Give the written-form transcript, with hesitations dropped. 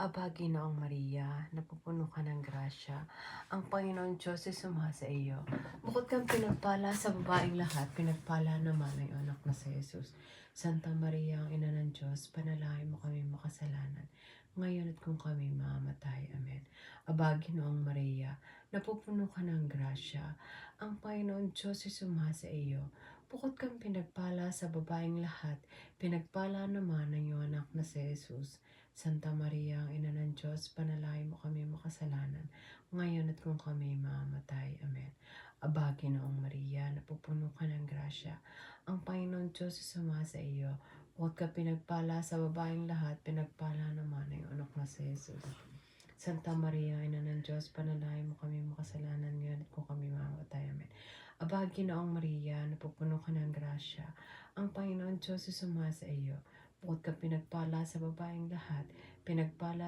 Aba, Ginoong Maria, napupuno ka ng grasya. Ang Panginoon Diyos ay sumasa iyo. Bukod kang pinagpala sa babaeng lahat, pinagpala naman ang iyong anak na si Jesus. Santa Maria, ang Ina ng Diyos, panalangin mo kami makasalanan, ngayon at kung kami mamamatay. Amen. Aba, Ginoong Maria, napupuno ka ng grasya. Ang Panginoon Diyos ay sumasa iyo. Bukod kang pinagpala sa babaeng lahat, pinagpala naman ang iyong anak na si Jesus. Santa Maria, ang Ina ng Diyos, panalangin mo kami makasalanan, ngayon at kung kami mamamatay. Amen. Aba, Ginoong Maria, napupuno ka ng grasya. Ang Panginoon Diyos ay sumasa iyo. Bukod ka pinagpala sa babaeng lahat, pinagpala naman ang anak na si Jesus. Santa Maria, Ina ng Diyos, panalangin mo kami makasalanan ngayon at kung kami mamamatay. Amen. Aba, Ginoong Maria, napupuno ka ng grasya. Ang Panginoon Diyos ay sumasa iyo. Bukod ka pinagpala sa babaeng lahat, pinagpala